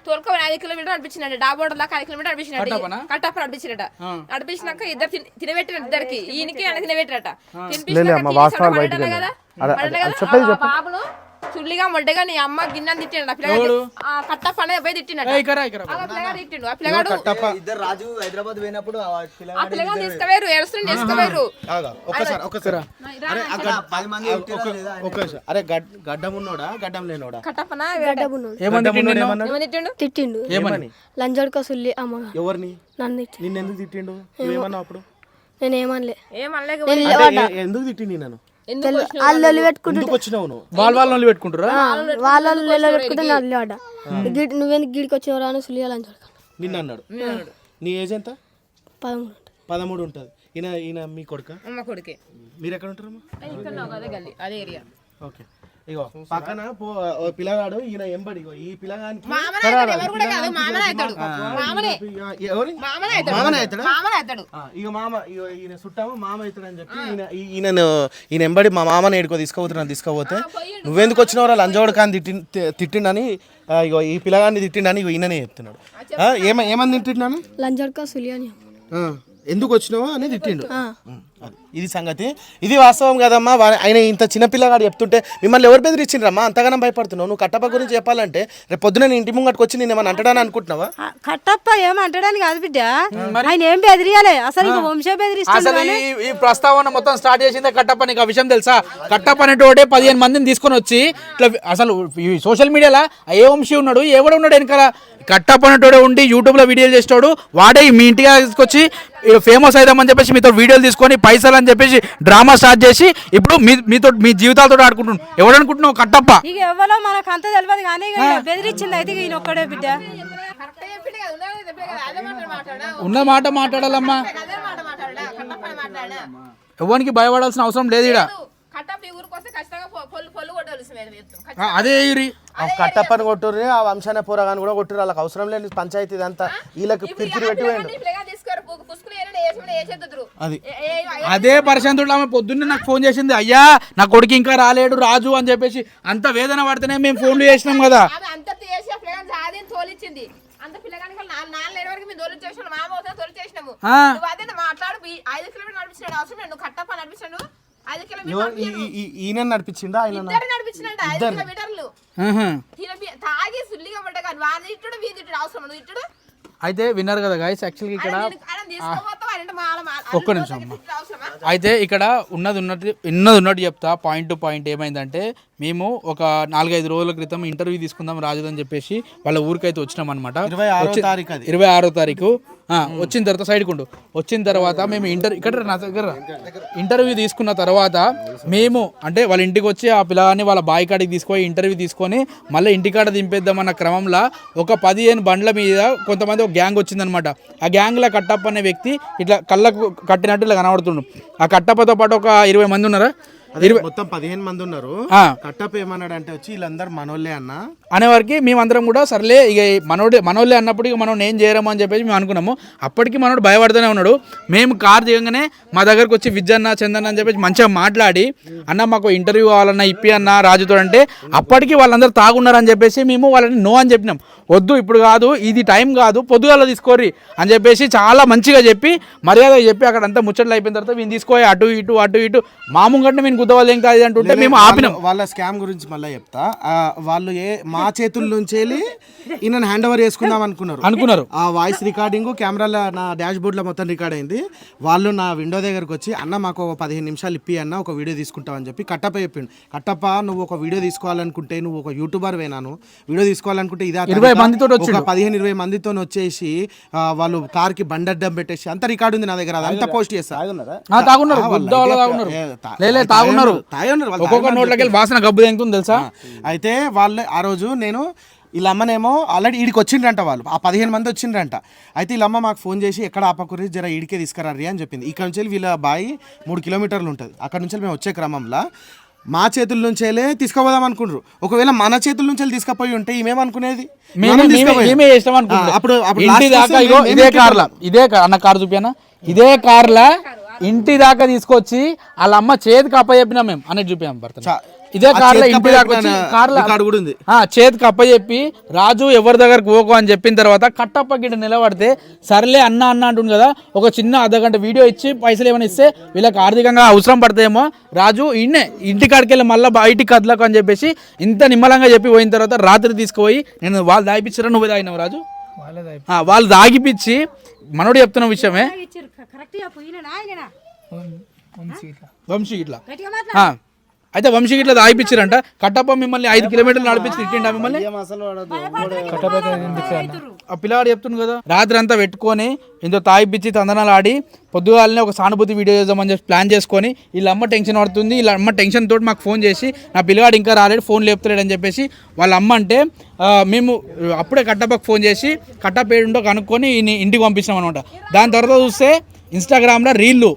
తోలకపోయిన 5 కిలోమీటర్ నడిపించినట్టు, డాబోర్డర్ దాకా 5 కిలోమీటర్ నడిపించినట్టు, కట్టప్ప నడిపించినట్ట. నడిపించినాక ఇద్దరు తినబెట్టిన ఇద్దరికి, ఈయనకి ఆయన తినబెట్టినట. తినిపించినాక బాబును చుల్లిగా మొడ్డగా నీ అమ్మ గిన్నెని తిట్టిండు. ఆ పిల్లగాడు కట్టప్ప అనేది పోయి తిట్టినట్టు. ఆ పిల్లగాడు తిట్టిండు. ఆ పిల్లగాడు రాజు హైదరాబాద్ పోయినప్పుడు ఆ పిల్లగాడు తీసుకుపోయారు, ఏడుస్తుండే తీసుకుపోయారు. అరే గడ్డం ఉన్నోడా గడ్డం లేనోడా? కట్టప్పనా తిట్టిండు లంజోడుకో సుల్లి అమ్మగా. ఎవరిని? నన్ను నిన్నెందుకు తిట్టిండు? నువ్వేమన్నావు అప్పుడు? నేనేమనలే. ఎందుకు తిట్టింది నన్ను? వాళ్ళు పెట్టుకుంటూ ఎందుకు వచ్చినావు నువ్వు? వాళ్ళు పెట్టుకుంటారా? వాళ్ళు పెట్టుకుంటే నల్లి వాడ నువ్వెందుకు గిడికి వచ్చినవరా అని సుల్లి లంజోడుకో నిన్న అన్నాడు. నీ ఏజ్ ఎంత? 13 ఉంటుంది. ఈయన మీ కొడుక? మా కొడుకే. మీరు ఎక్కడ ఉంటారమ్మా? అదే గల్లీ, అదే ఏరియా. ఓకే. ఇగో పక్కన పిల్లగాడు ఈయన ఎంబడి ఈ పిల్లగానికి ఇక మామ ఈయన చుట్టాము మామ అవుతాడు అని చెప్పి ఈయన ఎంబడి మా మామని ఏడుకో తీసుకోపోతే నువ్వెందుకు వచ్చినవరా లంజోడు కానీ తిట్టిండని ఇగో ఈ పిల్లగాన్ని తిట్టిండని ఇగో ఈయననే చెప్తున్నాడు. ఏమని తిట్టిండాను? లంజోడుకో సుల్లి అని ఎందుకు వచ్చినావో అని తిట్టిండు. ఇది సంగతి. ఇది వాస్తవం కదమ్మా. ఆయన ఇంత చిన్నపిల్లగాడు చెప్తుంటే మిమ్మల్ని ఎవరు బెదిరించిండ్రమ్మా? అంతగానం భయపడుతున్నావు నువ్వు? కట్టప్ప గురించి చెప్పాలంటే రేపు పొద్దున నీ ఇంటి ముంగట్టుకు వచ్చి నేను ఏమన్నా అంటడాని అనుకుంటున్నావా? కట్టప్ప ఏమంటాడని కాదు బిడ్డ, ఆయన ఏం బెదిరియాలి అసలు. వంశ అసలు ఈ ప్రస్తావన మొత్తం స్టార్ట్ చేసిందే కట్టప్ప. నీకు ఆ విషయం తెలుసా? కట్టప్ప అనేటోడే 15 మందిని తీసుకొని వచ్చి ఇట్లా అసలు సోషల్ మీడియాలో ఏ వంశీ ఉన్నాడు, ఎవడు ఉన్నాడు వెనకాల? కట్టప్ప అనేటోడే ఉండి యూట్యూబ్ లో వీడియోలు చేసేటోడు వాడే మీ ఇంటికి తీసుకొచ్చి ఫేమస్ అయిదామని చెప్పేసి మీతో వీడియోలు తీసుకొని పైసలు అని చెప్పేసి డ్రామా స్టార్ట్ చేసి ఇప్పుడు మీ జీవితాలతో ఆడుకుంటున్నావు. ఎవడు అనుకుంటున్నావు? కట్టప్ప. ఇక ఎవరో మనకు అంత తెలియదు కానీ బెదిరించింది అయితే ఈయన ఒక్కడే బిడ్డ. ఉన్న మాట మాట్లాడాలమ్మా. ఎవరికి భయపడాల్సిన అవసరం లేదు ఇక్కడ. అదే కట్టప్పని కొట్టుర్రి, ఆ వంశాన పోరాగాని కూడా కొట్టుర్రి. వాళ్ళకి అవసరం లేని పంచాయతీ ఇదంతా వీళ్ళకి పిరికిరి పెట్టి అదే పరిశాంతుడు. ఆమె పొద్దున్నే నాకు ఫోన్ చేసింది, అయ్యా నా కొడుకు ఇంకా రాలేడు రాజు అని చెప్పేసి. అంత వేదన పడితేనే మేము ఫోన్లు చేసినాం కదా. అంత పిల్లగానికి 4 వరకు మేము దొరికి చేసినాము, మామ అవుతా దొరికి చేసినాము. మాట్లాడు 5 కిలోమీటర్ నడిపించాడు. అవసరం లేదు, నువ్వు కట్టప్ప నడిపించాడు. 5 కిలోమీటర్ ఈయన నడిపించిందా? నడిపించినట్టు 5 కిలోమీటర్లు తాగి సుల్లిగా పడ్డా. వాడు ఇట్టుడు వీధి ఇట్టుడు అవసరం నువ్వు ఇట్టుడు. అయితే విన్నారు కదా గైస్, యాక్చువల్గా ఇక్కడ ఒక్క నిమిషం అమ్మా. అయితే ఇక్కడ ఉన్నది ఉన్నట్టు చెప్తా, పాయింట్ టు పాయింట్. ఏమైందంటే మేము ఒక 4-5 రోజుల క్రితం ఇంటర్వ్యూ తీసుకుందాం రాజు అని చెప్పేసి వాళ్ళ ఊరికైతే వచ్చినాం అనమాట. 26వ తారీఖు వచ్చిన తర్వాత సైడ్కు ఉండు. వచ్చిన తర్వాత మేము ఇక్కడ నా దగ్గర ఇంటర్వ్యూ తీసుకున్న తర్వాత మేము అంటే వాళ్ళ ఇంటికి వచ్చి ఆ పిల్లగాన్ని వాళ్ళ బాయ్ కాడికి తీసుకొని ఇంటర్వ్యూ తీసుకొని మళ్ళీ ఇంటికాడ దింపేద్దామన్న క్రమంలో ఒక 15 బండ్ల మీద కొంతమంది ఒక గ్యాంగ్ వచ్చిందనమాట. ఆ గ్యాంగ్లో కట్టప్ప అనే వ్యక్తి ఇట్లా కళ్ళకు కట్టినట్టు ఇలా కనబడుతుండు. ఆ కట్టప్పతో పాటు ఒక 20 మంది ఉన్నారా? మొత్తం 15 మంది ఉన్నారు. కట్టప్ప ఏమన్నాడు అంటే వచ్చి వీళ్ళందరూ మనోళ్ళే అన్న అనేవారికి మేమందరం కూడా సర్లే ఇక మనోళ్ళే అన్నప్పుడు ఇక మనం ఏం చేయరము అని చెప్పేసి మేము అనుకున్నాము. అప్పటికి మనోడు భయపడుతూనే ఉన్నాడు. మేము కార్ దిగంగానే మా దగ్గరకు వచ్చి విజ్జన్న చందన్న అని చెప్పేసి మంచిగా మాట్లాడి, అన్న మాకు ఇంటర్వ్యూ కావాలన్నా ఇప్పి అన్న రాజుతో అంటే అప్పటికి వాళ్ళందరూ తాగున్నారని చెప్పేసి మేము వాళ్ళని నో అని చెప్పినాం. వద్దు ఇప్పుడు కాదు, ఇది టైం కాదు, పొద్దుగాల తీసుకోర్రి అని చెప్పేసి చాలా మంచిగా చెప్పి మర్యాద చెప్పి అక్కడ అంతా ముచ్చట్లు అయిపోయిన తర్వాత వీళ్ళు తీసుకోయి అటు ఇటు మా ముంగట్నే మేము గుద్దవాళ్ళు ఇంకా అది అంటుంటే మేము ఆపినాం. వాళ్ళ స్కామ్ గురించి మళ్ళీ చెప్తా. వాళ్ళు మా చేతుల నుంచి వెళ్ళి ఈయన హ్యాండ్ ఓవర్ చేసుకుందాం అనుకున్నారు. ఆ వాయిస్ రికార్డింగ్ కెమెరాలో నా డాష్ బోర్డ్ లో మొత్తం రికార్డ్ అయింది. వాళ్ళు నా విండో దగ్గరకు వచ్చి అన్న మాకు ఒక 15 నిమిషాలు ఇప్పి అన్న ఒక వీడియో తీసుకుంటావు అని చెప్పి కట్టప్ప చెప్పిండు. కట్టప్ప నువ్వు ఒక వీడియో తీసుకోవాలనుకుంటే నువ్వు ఒక యూట్యూబర్ వేనాను వీడియో తీసుకోవాలనుకుంటే ఇదే 20 మందితో 15-20 మందితో వచ్చేసి వాళ్ళు కార్ కి బండడ్డం పెట్టేసి అంత రికార్డు ఉంది నా దగ్గర. అదంతా పోస్ట్ చేస్తా. ఒక్కొక్క నోట్లకి వాసన గబ్బు తెంగుతుంది తెలుసా. అయితే వాళ్ళు ఆ రోజు నేను వీళ్ళమ్మనేమో ఆల్రెడీ ఈడికి వచ్చిండ్రంట. వాళ్ళు ఆ 15 మంది వచ్చిండ్రంట. అయితే వీళ్ళమ్మ మాకు ఫోన్ చేసి ఎక్కడ ఆపకూరి జర ఈడికే తీసుకురారి అని చెప్పింది. ఇక్కడ నుంచి వీళ్ళ బాయి 3 కిలోమీటర్లు ఉంటుంది. అక్కడ నుంచి మేము వచ్చే క్రమంలో మా చేతుల నుంచేలే తీసుకుపోదాం అనుకుంటారు. ఒకవేళ మన చేతుల నుంచి తీసుకుపోయి ఉంటే ఏమేమనుకునేది అన్న కారు చూపినా ఇదే కార్లా ఇంటి దాకా తీసుకొచ్చి వాళ్ళ అమ్మ చేతికి అప్పచెప్పినా మేము అనేది చూపాం భర్త. ఇదే కార్లో ఇంటి దాకా వచ్చి చేతికి అప్పచెప్పి రాజు ఎవరి దగ్గరకు పోకు అని చెప్పిన తర్వాత కట్టప్ప గిట్ట నిలబడితే సర్లే అన్న అంటుంది కదా, ఒక చిన్న అర్ధగంట వీడియో ఇచ్చి పైసలు ఏమైనా ఇస్తే వీళ్ళకి ఆర్థికంగా అవసరం పడతాయేమో, రాజు ఇంటి కాడికి వెళ్ళి మళ్ళీ బయటికి కదలకు అని చెప్పేసి ఇంత నిమ్మలంగా చెప్పి పోయిన తర్వాత రాత్రి తీసుకుపోయి నేను వాళ్ళు దాగిపించారా నువ్వే తాగినావు రాజు, వాళ్ళు దాగిపించి మనోడు చెప్తున్న విషయమే వంశీ ఇట్లా అయితే వంశీ ఇట్లా దాయిపించారంట. కట్టప్ప మిమ్మల్ని 5 కిలోమీటర్లు నడిపించి తిట్టిండా మిమ్మల్ని. ఆ పిల్లాడు చెప్తుంది కదా రాత్రి అంతా పెట్టుకొని ఇంతో తాగిపించి తందనాలు ఆడి పొద్దుగాలనే ఒక సానుభూతి వీడియో చేద్దామని చెప్పి ప్లాన్ చేసుకొని వీళ్ళ అమ్మ టెన్షన్ పడుతుంది. వీళ్ళ అమ్మ టెన్షన్ తోటి మాకు ఫోన్ చేసి నా పిల్లగాడు ఇంకా రాలేడు ఫోన్ లేపుతలేడు అని చెప్పేసి వాళ్ళ అమ్మ అంటే మేము అప్పుడే కట్టప్పకు ఫోన్ చేసి కట్టప్ప ఏడుండో కనుక్కొని ఇంటికి పంపించాం అనమాట. దాని తర్వాత చూస్తే ఇన్స్టాగ్రామ్లో రీళ్ళు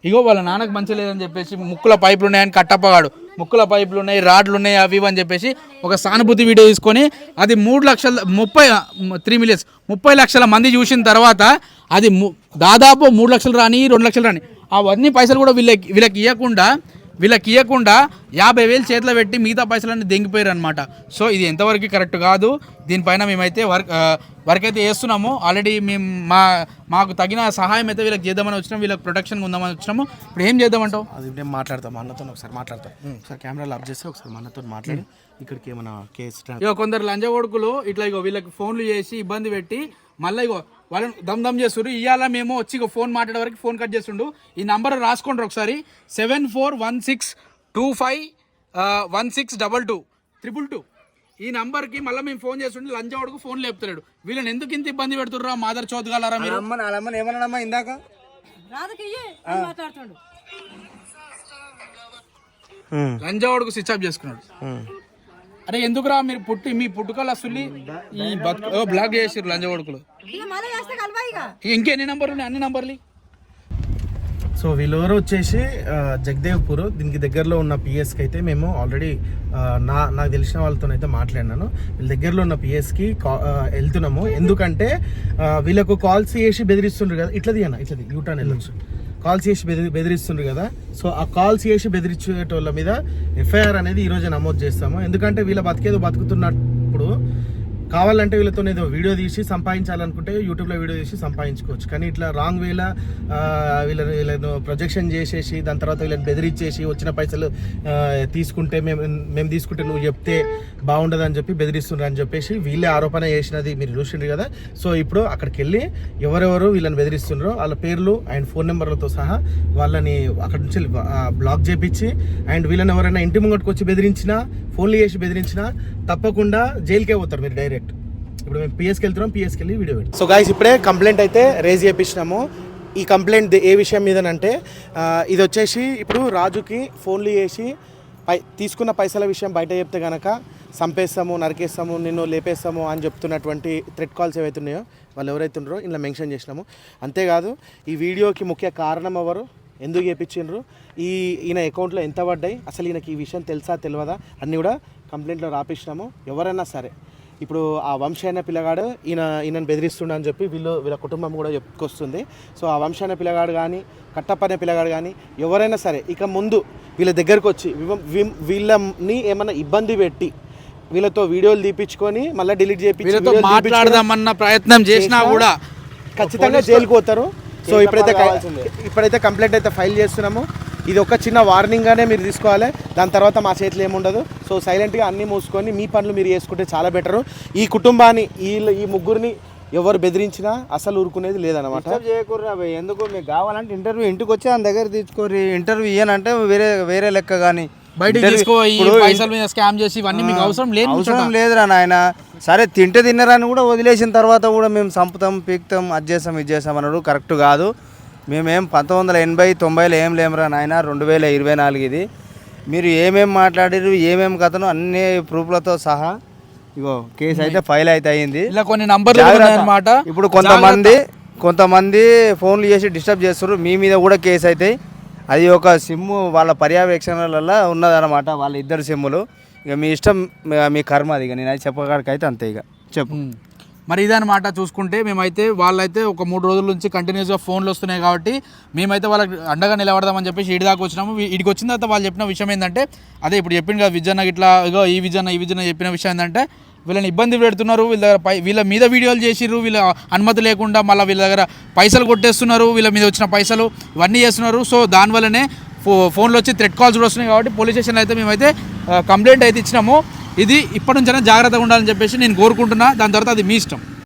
ఇగో వాళ్ళ నాన్నకు మంచి లేదని చెప్పేసి ముక్కుల పైపులు ఉన్నాయని కట్టప్పగాడు ముక్కుల పైపులు ఉన్నాయి రాడ్లు ఉన్నాయి అవి అని చెప్పేసి ఒక సానుభూతి వీడియో తీసుకొని అది 30 లక్షల మంది చూసిన తర్వాత అది దాదాపు 3 లక్షలు రాని 2 లక్షలు రాని అవన్నీ పైసలు కూడా వీళ్ళకి ఇవ్వకుండా 50,000 చేతిలో పెట్టి మిగతా పైసలన్నీ దెంగిపోయారు అనమాట. సో ఇది ఎంతవరకు కరెక్ట్ కాదు. దీనిపైన మేమైతే వర్క్ అయితే చేస్తున్నాము. ఆల్రెడీ మేము మాకు తగిన సహాయం అయితే వీళ్ళకి చేద్దామని వచ్చినాం, వీళ్ళకి ప్రొటెక్షన్ ఉందామని వచ్చినాము. ఇప్పుడు ఏం చేద్దామంటావు? అది నేను మాట్లాడతాం అన్నతో ఒకసారి మాట్లాడతాం. ఒకసారి కెమెరాలు ఆఫ్ చేస్తే ఒకసారి అన్నతో మాట్లాడి ఇక్కడికి ఏమైనా కేసు ఇగో కొందరు లంజ కొడుకులు ఇట్లా ఇగో వీళ్ళకి ఫోన్లు చేసి ఇబ్బంది పెట్టి మళ్ళీ ఇగో వాళ్ళని దమ్ చేస్తున్నారు. ఇవాళ మేము వచ్చి ఇక ఫోన్ మాట్లాడే వరకు ఫోన్ కట్ చేస్తుండు. ఈ నంబర్ రాసుకోండి ఒకసారి 7416251622 ఈ నంబర్కి మళ్ళీ మేము ఫోన్ చేస్తుండే లంచవాడుకు ఫోన్ లేపుతాడు. వీళ్ళని ఎందుకు ఇంత ఇబ్బంది పెడుతుర్రా మాదర్ చోదగలరా మీరు? ఏమన్నా ఇందాక లంచవాడుకు స్విచ్ ఆఫ్ చేసుకున్నాడు. అరే ఎందుకురా మీరు మీ పుట్టుకలు అసలు ఈ బ్లాక్ చేసారు లంచవాడుకులు. ఇంకెన్ని నంబర్లు ఉన్నాయి? అన్ని నంబర్లు. సో వీళ్ళెవరో వచ్చేసి జగదేవ్పూర్ దీనికి దగ్గరలో ఉన్న పిఎస్కి అయితే మేము ఆల్రెడీ నాకు తెలిసిన వాళ్ళతోనైతే మాట్లాడినాను. వీళ్ళ దగ్గరలో ఉన్న పిఎస్కి వెళ్తున్నాము. ఎందుకంటే వీళ్ళకు కాల్స్ చేసి బెదిరిస్తుండ్రు కదా. ఇట్లది యూటర్న్ వెళ్ళొచ్చు. కాల్స్ చేసి బెదిరిస్తుండ్రు కదా. సో ఆ కాల్స్ చేసి బెదిరించేటోళ్ళ మీద ఎఫ్ఐఆర్ అనేది ఈరోజు నమోదు చేస్తాము. ఎందుకంటే వీళ్ళ బతికేదో బతుకుతున్నప్పుడు కావాలంటే వీళ్ళతో ఏదో వీడియో తీసి సంపాదించాలనుకుంటే యూట్యూబ్లో వీడియో తీసి సంపాదించుకోవచ్చు. కానీ ఇట్లా రాంగ్ వేలా వీళ్ళను ప్రొజెక్షన్ చేసేసి దాని తర్వాత వీళ్ళని బెదిరించేసి వచ్చిన పైసలు తీసుకుంటే మేము తీసుకుంటే నువ్వు చెప్తే బాగుండదని చెప్పి బెదిరిస్తుండ్రు అని చెప్పేసి వీళ్ళే ఆరోపణ చేసినది మీరు చూసిండ్రు కదా. సో ఇప్పుడు అక్కడికి వెళ్ళి ఎవరెవరు వీళ్ళని బెదిరిస్తుండ్రో వాళ్ళ పేర్లు అండ్ ఫోన్ నెంబర్లతో సహా వాళ్ళని అక్కడి నుంచి బ్లాక్ చేపించి అండ్ వీళ్ళని ఎవరైనా ఇంటి ముంగట్టుకు వచ్చి బెదిరించినా ఫోన్లు చేసి బెదిరించినా తప్పకుండా జైలుకే పోతారు మీరు డైరెక్ట్. ఇప్పుడు మేము పిఎస్కి వెళ్తున్నాం, పిఎస్కి వెళ్ళి వీడియో పెట్టి. సో గైస్ ఇప్పుడే కంప్లైంట్ అయితే రేజ్ చేయించినాము. ఈ కంప్లైంట్ ఏ విషయం మీదనంటే ఇది వచ్చేసి ఇప్పుడు రాజుకి ఫోన్లు చేసి తీసుకున్న పైసల విషయం బయట చెప్తే కనుక చంపేస్తాము, నరికేస్తాము, నిన్ను లేపేస్తాము అని చెప్తున్నటువంటి థ్రెట్ కాల్స్ ఏవైతే ఉన్నాయో వాళ్ళు ఎవరైతే ఉన్నారో ఇలా మెన్షన్ చేసినాము. అంతేకాదు ఈ వీడియోకి ముఖ్య కారణం ఎవరు, ఎందుకు చేయించిండ్రు, ఈయన అకౌంట్లో ఎంత పడ్డాయి, అసలు ఈయనకి ఈ విషయం తెలుసా తెలియదా అన్నీ కూడా కంప్లైంట్లో రాపిచ్చినాము. ఎవరైనా సరే ఇప్పుడు ఆ వంశీ అనే పిల్లగాడు ఈయనను బెదిరిస్తుండ అని చెప్పి వీళ్ళ కుటుంబం కూడా చెప్పుకొస్తుంది. సో ఆ వంశీ అనే పిల్లగాడు కానీ కట్టప్ప అనే పిల్లగాడు కానీ ఎవరైనా సరే ఇక ముందు వీళ్ళ దగ్గరకు వచ్చి వీళ్ళని ఏమైనా ఇబ్బంది పెట్టి వీళ్ళతో వీడియోలు తీపించుకొని మళ్ళీ డిలీట్ చేయించి మాట్లాడదామన్న ప్రయత్నం చేసినా కూడా ఖచ్చితంగా జైలుకు పోతారు. సో ఇప్పుడైతే కంప్లైంట్ అయితే ఫైల్ చేస్తున్నాము. ఇది ఒక చిన్న వార్నింగ్గానే మీరు తీసుకోవాలి. దాని తర్వాత మా చేతిలో ఏముండదు. సో సైలెంట్గా అన్నీ మూసుకొని మీ పనులు మీరు చేసుకుంటే చాలా బెటరు. ఈ కుటుంబాన్ని ఈ ముగ్గురిని ఎవరు బెదిరించినా అసలు ఊరుకునేది లేదన్నమాట. చేయకూడదు అవి ఎందుకు మీకు కావాలంటే ఇంటర్వ్యూ ఇంటికి వచ్చి ఆయన దగ్గర తీసుకోరు. ఇంటర్వ్యూ ఇయ్యనంటే వేరే లెక్క. కానీ బయట పైసల మీద స్కామ్ చేసి ఇవన్నీ మీకు అవసరం లేదురా నాయన. సరే తిన్నరని కూడా వదిలేసిన తర్వాత కూడా మేము చంపుతాం పీక్తాం అది చేస్తాం ఇది చేస్తాం అన్నాడు కరెక్ట్ కాదు. మేమేం 1980-90లో ఏం లేమురా నాయన, 2024 ఇది. మీరు ఏమేమి మాట్లాడారు ఏమేమి కథను అన్ని ప్రూఫ్లతో సహా ఇగో కేసు అయితే ఫైల్ అయితే అయింది. ఇలా కొన్ని నంబర్లు అన్నమాట. ఇప్పుడు కొంతమంది ఫోన్లు చేసి డిస్టర్బ్ చేస్తారు. మీ మీద కూడా కేసు అవుతాయి. అది ఒక సిమ్ము వాళ్ళ పర్యవేక్షణలలో ఉన్నదన్నమాట, వాళ్ళ ఇద్దరు సిమ్ములు. ఇక మీ ఇష్టం మీ కర్మ అది. ఇక నేను అది చెప్పకాడికైతే అంతే. ఇక చెప్పు మరి ఇదన్నమాట. చూసుకుంటే మేమైతే వాళ్ళైతే ఒక 3 రోజుల నుంచి కంటిన్యూస్గా ఫోన్లు వస్తున్నాయి కాబట్టి మేమైతే వాళ్ళకి అండగా నిలబడదామని చెప్పేసి ఇడి దాకా వచ్చినాము. ఇడికి వచ్చిన తర్వాత వాళ్ళు చెప్పిన విషయం ఏంటంటే అదే ఇప్పుడు చెప్పింది కదా విజయన్న ఇట్లా ఇగో ఈ విజయన్న చెప్పిన విషయం ఏంటంటే వీళ్ళని ఇబ్బంది పెడుతున్నారు, వీళ్ళ దగ్గర వీళ్ళ మీద వీడియోలు చేసిర్రు, వీళ్ళ అనుమతి లేకుండా మళ్ళీ వీళ్ళ దగ్గర పైసలు కొట్టేస్తున్నారు, వీళ్ళ మీద వచ్చిన పైసలు ఇవన్నీ చేస్తున్నారు. సో దానివల్లనే ఫోన్లో వచ్చి థ్రెట్ కాల్స్ కూడా వస్తున్నాయి కాబట్టి పోలీస్ స్టేషన్లో అయితే మేమైతే కంప్లైంట్ అయితే ఇచ్చినాము. ఇది ఇప్పటి నుంచైనా జాగ్రత్తగా ఉండాలని చెప్పేసి నేను కోరుకుంటున్నా. దాని తర్వాత అది మీ ఇష్టం.